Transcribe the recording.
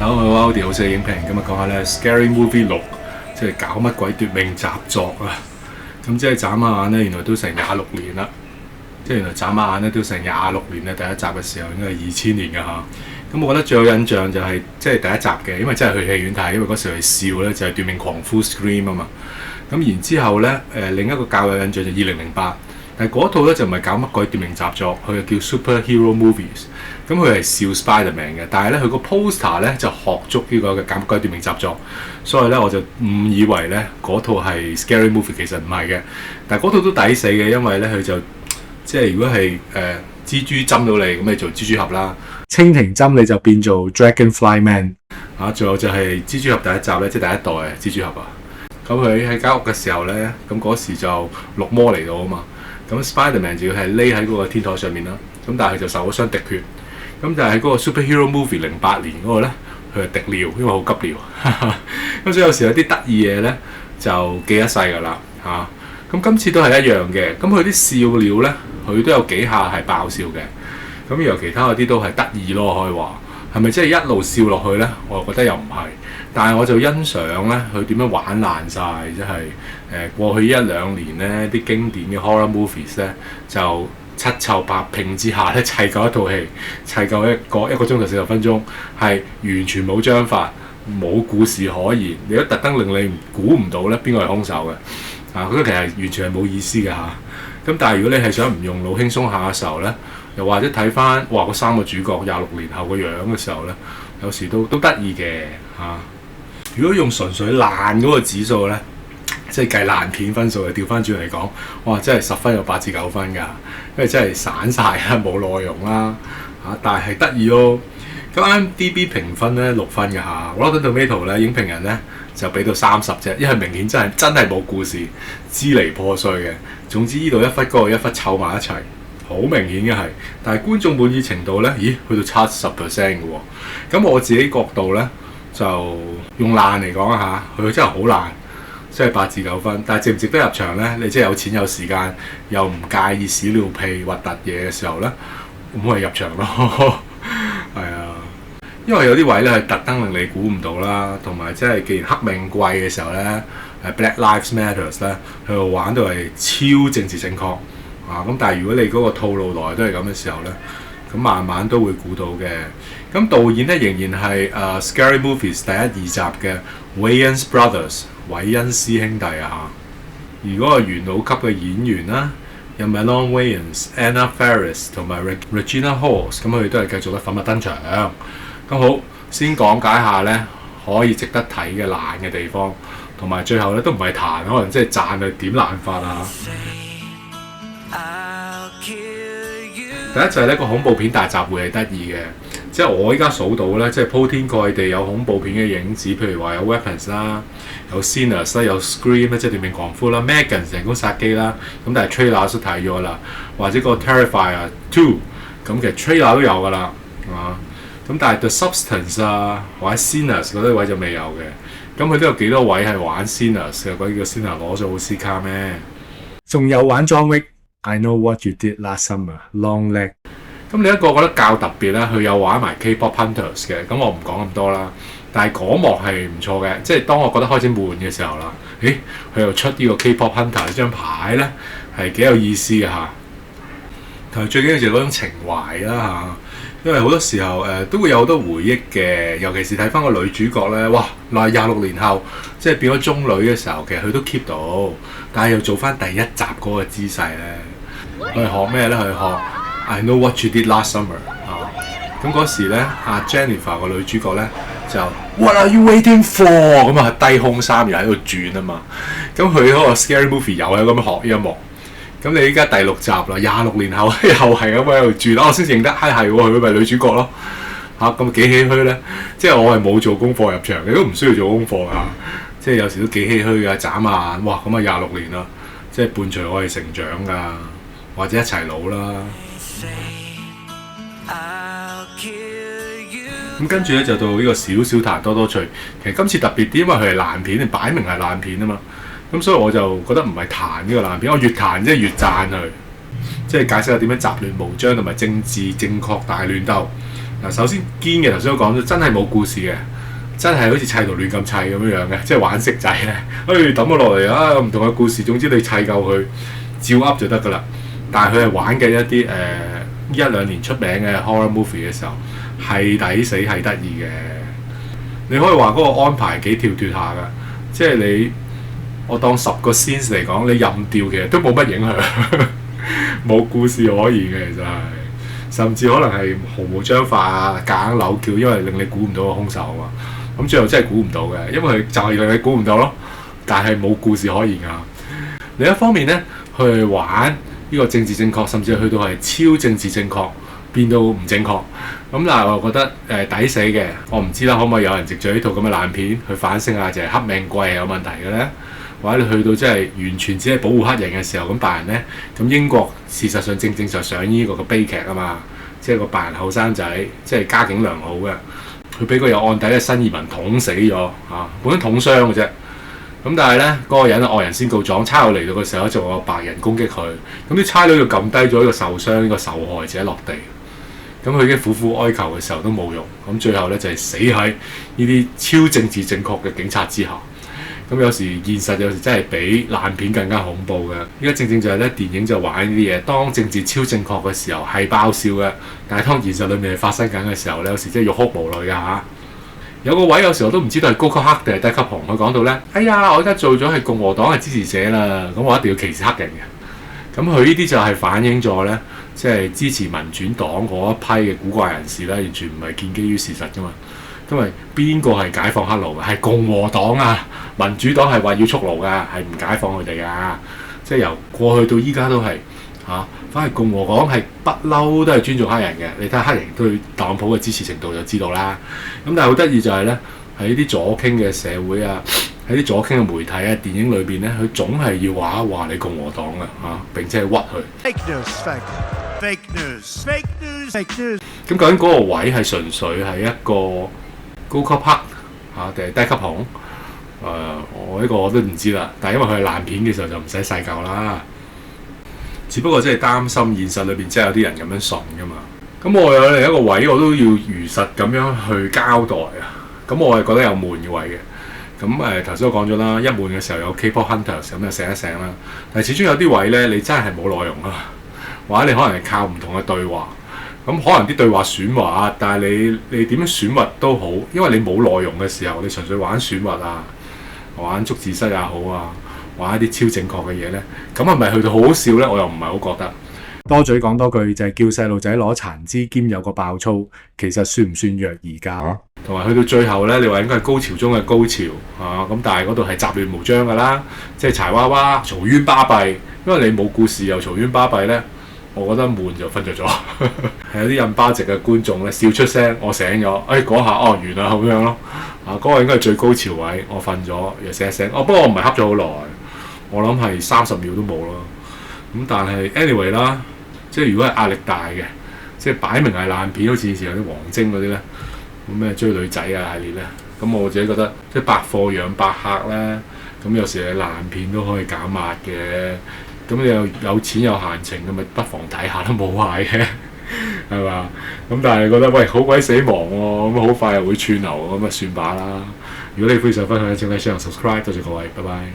好，我係 Audi 好食影評，今日講下咧《Scary Movie 6》，即係搞乜鬼奪命習作啊！咁即係眨下眼咧，原來都成26年啦。即係原來眨下眼咧都成26年啦。第一集嘅時候應該係2000年嘅嚇。咁我覺得最有印象就係即係第一集嘅，因為真係去戲院睇，因為嗰時去笑咧就係奪命狂呼 Scream 啊嘛。咁然之後咧另一個較有印象就2008，但係嗰套咧就唔係搞乜鬼奪命習作，佢就叫 Superhero Movies。咁佢係笑 Spider-Man 嘅，但係咧佢個 poster 咧就學足呢個嘅搞乜鬼奪命習作，所以咧我就誤以為咧嗰套係 Scary Movie， 其實唔係嘅。但係嗰套都抵死嘅，因為咧佢就即係如果係蜘蛛針到你，咁你做蜘蛛俠啦；蜻蜓針你就變做 Dragonfly Man 啊。仲有就係蜘蛛俠第一集咧，即係第一代蜘蛛俠啊。咁佢喺間屋嘅時候咧，咁嗰時就綠魔嚟到啊嘛。咁 Spider-Man 就要係匿喺嗰個天台上面啦。咁但係佢就受咗傷滴血。咁就喺嗰個 Superhero Movie 08年嗰個咧，佢係滴尿，因為好急尿。咁所以有時有啲得意嘢咧，就記一世㗎啦嚇。咁今次都係一樣嘅。咁佢啲笑料咧，佢都有幾下係爆笑嘅。咁然後其他嗰啲都係得意咯，可以話係咪即係一路笑落去咧？我覺得又唔係。但係我就欣賞咧，佢點樣玩爛晒，即係過去1-2年咧啲經典嘅 horror movies 咧就七湊八拼之下咧砌夠一套戲，砌夠一個鐘頭40分鐘，係完全冇章法，冇故事可言。你都特登令你估唔到咧邊個係兇手嘅啊！覺得其實完全係冇意思嘅嚇。咁但係如果你係想唔用腦輕鬆下嘅時候咧，又或者睇翻嗰3個主角26年後個樣嘅時候咧，有時都得意嘅嚇。如果用純粹爛嗰個指數咧，即係計爛片分數，調翻轉嚟講，哇！真係10分有8至9分㗎，因為真係散晒啦，冇內容啦嚇，但係得意咯。咁 IMDB 評分咧6分㗎嚇，Rotten Tomato 咧影評人咧就俾到30啫，因為明顯真係冇故事，支離破碎嘅。總之呢度1分嗰度1分湊埋一齊，好明顯嘅係。但係觀眾滿意程度咧，咦去到70% 嘅喎。咁我自己角度咧就用爛嚟講下，佢真係好爛。即係8至9分，但係值唔值得入場呢？你即係有錢有時間，又唔介意屎尿屁核突嘢嘅時候呢，咁咪入場咯。係啊，因為有啲位呢係特登令你估唔到啦，同埋即係既然黑命貴嘅時候呢，Black Lives Matters 呢，佢玩到係超政治正確啊！咁但係如果你嗰個套路來都係咁嘅時候呢，咁慢慢都會估到嘅。咁導演呢，仍然係Scary Movies 第1、2集嘅 Wayans Brothers。韋恩師兄弟啊，而嗰個元老級嘅演員啦，有 Marlon Wayans、Anna Faris 同埋 Regina Hall， 咁佢哋都係繼續咧粉墨登場。咁好，先講解下咧可以值得睇嘅爛嘅地方，同埋最後咧都唔係彈，可能即係讚佢點爛法啊！第一就係呢個恐怖片大集會係得意嘅，即係我依家數到咧，即係鋪天蓋地有恐怖片嘅影子，譬如話有 Weapons 啦，有 Sinners 啦，有 Scream 咧，即係奪命狂呼啦 ，Megan 成功殺機啦，咁但係 trailer 都睇咗啦，或者個 Terrifier 2，咁其實 trailer 都有㗎啦，啊，咁但係 The Substance 啊，或者 Sinners 嗰啲位就未有嘅，咁佢都有幾多位係玩 Sinners 嘅，鬼叫 Sinners 攞咗奧斯卡咩？仲有玩 John Wick。I know what you did last summer. Long leg。咁另一個覺得較特別咧，佢有玩埋 K-pop Hunters 嘅，咁我唔講咁多啦。但係嗰幕係唔錯嘅，即係當我覺得開始悶嘅時候啦，佢又出呢個 K-pop Hunter 呢張牌咧，係幾有意思嘅嚇。同埋最緊要就係嗰種情懷啦嚇，因為好多時候都會有好多回憶嘅，尤其是睇翻個女主角咧，哇！嗱26年後即係變咗中女嘅時候，其實佢都 keep 到，但係又做翻第1集嗰個姿勢咧。佢係學咩咧？佢學 I know what you did last summer 啊！咁嗰時咧，阿 Jennifer 個女主角咧就 What are you waiting for？ 咁啊低胸衫又喺度轉啊嘛！咁佢嗰個 Scary Movie 又係咁樣學呢一幕。咁你依家第6集啦，26年後又係咁喺度轉，我先認得係喎，佢咪女主角咯嚇！咁幾唏噓咧，即係我係冇做功課入場嘅，都唔需要做功課嚇。即係有時都幾唏噓㗎，眨眼哇！咁啊26年啦，即係伴隨我哋成長㗎。或者一齊老啦。咁跟住咧就到呢個小小彈多多趣。其實今次特別啲，因為佢係爛片，擺明係爛片啊嘛。咁所以我就覺得唔係彈呢個爛片，我越彈即係越讚佢。即係解釋下點樣雜亂無章同埋政治正確大亂鬥。嗱，首先堅嘅頭先都講咗，真係冇故事嘅。真係好似砌圖亂咁砌咁樣嘅，即係玩骰仔咧，抌咗落嚟啊，唔同嘅故事，總之你砌夠佢照噏就得噶啦。但係佢係玩緊一啲一兩年出名嘅 horror movie 嘅時候，係抵死係得意嘅。你可以話嗰個安排幾跳脫下噶，即係我當10個 scenes 嚟講，你任調其實都冇乜影響，冇故事可言嘅，其實係。甚至可能係毫無章法啊，夾硬扭橋，因為令你估唔到個兇手啊嘛。咁最後真係估唔到嘅，因為佢就係令你估唔到咯。但係冇故事可言啊。另一方面咧，去玩呢個政治正確，甚至去到係超政治正確，變到唔正確。咁但係我覺得抵死嘅，我唔知啦，可唔可以有人藉住呢套咁嘅爛片去反省下，就係黑命貴係有問題嘅咧？或者你去到真係完全只係保護黑人嘅時候，咁白人咧，咁英國事實上正就上呢個嘅悲劇啊嘛，即係個白人後生仔，即係家境良好嘅，佢俾個有案底嘅新移民捅死咗啊，本身捅傷嘅啫。咁但係咧，嗰個人惡人先告狀，差佬嚟到嘅時候，仲有白人攻擊佢，咁啲差佬就撳低咗呢個受傷呢個受害者落地，咁佢已經苦苦哀求嘅時候都冇用，咁最後咧就係死喺呢啲超政治正確嘅警察之下。咁有時現實有時真係比爛片更加恐怖嘅。依家正就係咧，電影就玩呢啲嘢。當政治超正確嘅時候係爆笑嘅，但係當現實裏面係發生緊嘅時候咧，有時真係欲哭無淚㗎嚇。有個位有時我都唔知道係高級黑定係低級紅。佢講到咧，哎呀，我而家做咗係共和黨嘅支持者啦，咁我一定要歧視黑人嘅。咁佢呢啲就係反映咗咧，即係支持民轉黨嗰一批嘅古怪人士咧，完全唔係建基於事實㗎嘛。因為邊個係解放黑奴嘅？係共和黨啊！民主黨係話要蓄奴㗎，係唔解放佢哋㗎。即係由過去到依家都係嚇，反而共和黨係不嬲都係尊重黑人嘅。你睇下黑人對特朗普嘅支持程度就知道啦。咁但係好得意就係咧，喺啲左傾嘅社會啊，喺啲左傾嘅媒體啊、電影裏邊咧，佢總係要話你共和黨嘅嚇，並且係屈佢。Fake news。咁究竟嗰個位係純粹係一個高級黑嚇定係低級紅？我呢個我都唔知啦。但係因為佢係爛片嘅時候就唔使細究啦。只不過真係擔心現實裏邊真係有啲人咁樣信㗎嘛。咁我有另一個位我都要如實咁樣去交代啊。咁我係覺得有悶嘅位嘅。咁頭先我講咗啦，一悶嘅時候有 K-pop Hunters 咁就醒一醒啦。但係始終有啲位咧，你真係冇內容啊，或者你可能係靠唔同嘅對話。咁可能啲對話選話，但係你點樣選話都好，因為你冇內容嘅時候，你純粹玩選話啊，玩捉字蝨也好啊，玩一啲超正確嘅嘢咧，咁係咪去到好好笑咧？我又唔係好覺得。多嘴講多句就係叫細路仔攞殘肢兼有個爆粗，其實算唔算虐兒教？同埋去到最後咧，你話應該係高潮中嘅高潮嚇，咁但係嗰度係雜亂無章㗎啦，即係柴娃娃嘈冤巴閉，因為你冇故事又嘈冤巴閉咧。我覺得悶就瞓着咗，係有啲印巴籍嘅觀眾咧笑出聲，我醒咗，嗰下完啦咁樣咯，嗰個應該係最高潮位，我瞓咗又醒一醒，不過我唔係瞌咗好耐，我諗係30秒都冇咯。咁但係 anyway 啦，即係如果係壓力大嘅，即係擺明係爛片，好似以前有啲黃晶嗰啲咧，咁咩追女仔啊系列咧，咁我自己覺得即係百貨養百客咧，咁有時係爛片都可以減壓嘅。咁你又有錢有閒情，咁咪不妨睇下都冇壞嘅，係嘛？咁但係覺得喂好鬼死忙喎，咁好快又會串流，咁咪算把啦。如果你非常分享，請你 share 同 subscribe，多謝各位，拜拜。